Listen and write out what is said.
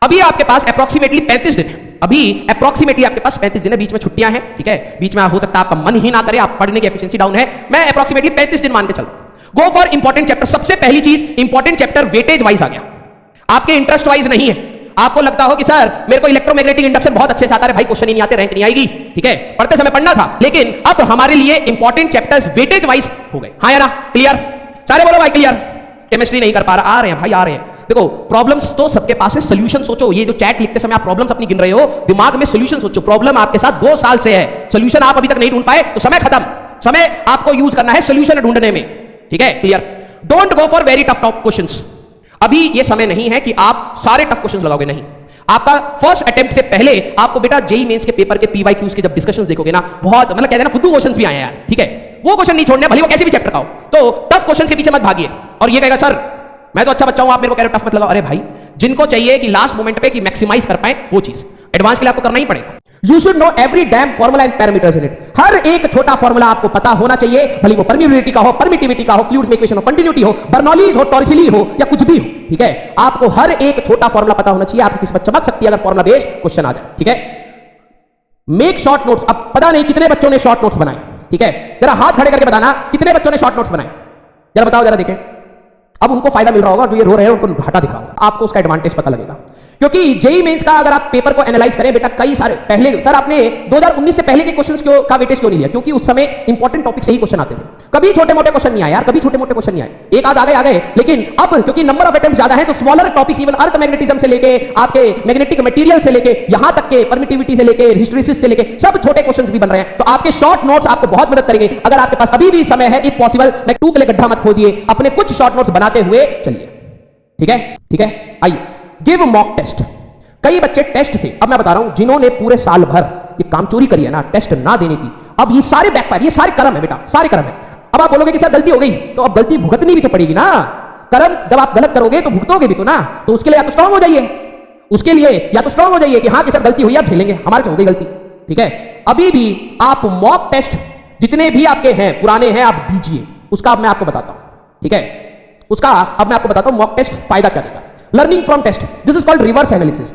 अभी आपके पास अप्रोक्सीमेटली 35 दिन है, अभी अप्रोक्सीमेटली आपके पास 35 दिन है, बीच में छुट्टियां हैं, ठीक है, बीच में हो सकता है आपका मन ही ना करे, आप पढ़ने की एफिशिएंसी डाउन है, मैं अप्रोक्सीमेटली 35 दिन मान के चलो। Go for important chapter. सबसे पहली चीज इंपॉर्टेंट चैप्टर वेटेज वाइज आ गया, आपके इंटरेस्ट वाइज नहीं है। आपको लगता हो कि सर मेरे को इलेक्ट्रोमैग्नेटिक इंडक्शन बहुत अच्छे से आता है, भाई क्वेश्चन ही नहीं आते, रैंक नहीं आएगी, ठीक है, पढ़ते समय पढ़ना था, लेकिन अब हमारे लिए इंपॉर्टेंट चैप्टर्स वेटेज वाइज हो गए। हाँ या ना? क्लियर? सारे बोलो भाई क्लियर। केमिस्ट्री नहीं कर पा रहा, आ रहे हैं भाई, आ रहे हैं। देखो प्रॉब्लम्स तो सबके पास है, सोल्यूशन सोचो। ये जो चैट लिखते समय आप प्रॉब्लम्स अपनी गिन रहे हो, दिमाग में सोल्यूशन सोचो। प्रॉब्लम आपके साथ 2 साल से है, सोल्यूशन आप अभी तक नहीं ढूंढ पाए, तो समय खत्म। समय आपको यूज करना है सोल्यूशन ढूंढने में, ठीक है, clear? Don't go for very tough questions. अभी ये समय नहीं है कि आप सारे टफ क्वेश्चंस लगाओगे, नहीं। आपका फर्स्ट अटेम्प्ट से पहले आपको बेटा जेईई मेंस के पेपर के पीवाईक्यूज के जब डिस्कशंस देखोगे ना, बहुत मतलब कहते हैं ना फुद्दू क्वेश्चंस भी आए हैं यार, ठीक है, वो क्वेश्चन नहीं छोड़ने, भले वो कैसे भी चैप्टर का हो। तो टफ क्वेश्चंस के पीछे मत भागिए और ये कहेगा सर मैं तो अच्छा बच्चा हूं, आप मेरे को कह रहे हो टफ मत लगाओ। अरे भाई, जिनको चाहिए कि लास्ट मोमेंट पे कि मैक्सिमाइज कर पाए वो चीज एडवांस के लिए आपको करना ही पड़ेगा। You should know every damn formula and parameters in it. हर एक छोटा फॉर्मूला आपको पता होना चाहिए, भले वो परमिबिलिटी का हो, परमिटिविटी का हो, फ्लूइड में इक्वेशन ऑफ कंटिन्यूटी हो, बर्नौलीज हो, टॉर्सिली हो, या कुछ भी हो, ठीक है, आपको हर एक छोटा फॉर्मूला पता होना चाहिए। आपकी किस्मत चमक सकती है अगर फॉर्मूला बेस्ड क्वेश्चन आ जाए, ठीक है। Make short notes. अब पता नहीं कितने बच्चों ने शॉर्ट नोट्स बनाए, ठीक है, जरा हाथ खड़े करके बताना कितने बच्चों ने शॉर्ट नोट्स बनाए, जरा बताओ, जरा देखें। अब उनको फायदा मिल रहा होगा, जो ये रो रहे हैं उनको घाटा दिख रहा होगा, आपको उसका एडवांटेज पता लगेगा। क्योंकि जेईई मेंस का अगर आप पेपर को एनालाइज करें बेटा, कई सारे पहले सर आपने 2019 से पहले के क्वेश्चंस का वेटेज क्यों नहीं लिया? क्योंकि उस समय इंपॉर्टेंट टॉपिक से ही क्वेश्चन आते थे, कभी छोटे मोटे क्वेश्चन नहीं आए यार, कभी छोटे मोटे क्वेश्चन नहीं आए, एक आध आ गए। लेकिन अब क्योंकि नंबर ऑफ अटेम्प्ट्स ज्यादा है, तो स्मॉलर टॉपिक्स, इवन अर्थ मैग्नेटिज्म से लेके आपके मैग्नेटिक मटेरियल से लेके यहां तक के परमिटिविटी से लेके हिस्टैरिसीस से लेके सब छोटे क्वेश्चंस भी बन रहे हैं। तो आपके शॉर्ट नोट्स आपको बहुत मदद करेंगे। अगर आपके पास अभी भी समय है, इफ पॉसिबल, मैं 2 के लिए गड्ढा मत खोदिए, अपने कुछ शॉर्ट नोट्स बनाते हुए चलिए, ठीक है, ठीक है। आइए, गिव मॉक टेस्ट। कई बच्चे टेस्ट से, अब मैं बता रहा हूं, जिन्होंने पूरे साल भर ये कामचोरी करी है ना, टेस्ट ना देने की, अब ये सारे बैकफायर, ये सारे कर्म है बेटा, सारे कर्म है। अब आप बोलोगे कि सर गलती हो गई, तो अब गलती भुगतनी भी तो पड़ेगी ना। कर्म जब आप गलत करोगे तो भुगतोगे भी तो ना, तो उसके लिए या तो स्ट्रांग हो जाइए, उसके लिए या तो स्ट्रांग हो जाइए कि हाँ कि सर गलती हुई, आप झेलेंगे, हमारे से हो गई गलती, ठीक है। अभी भी आप मॉक टेस्ट जितने भी आपके हैं, पुराने हैं, आप दीजिए। उसका अब मैं आपको बताता हूं, ठीक है, उसका अब मैं आपको बताता हूं मॉक टेस्ट फायदा क्या देगा। Learning from test, this is called reverse analysis.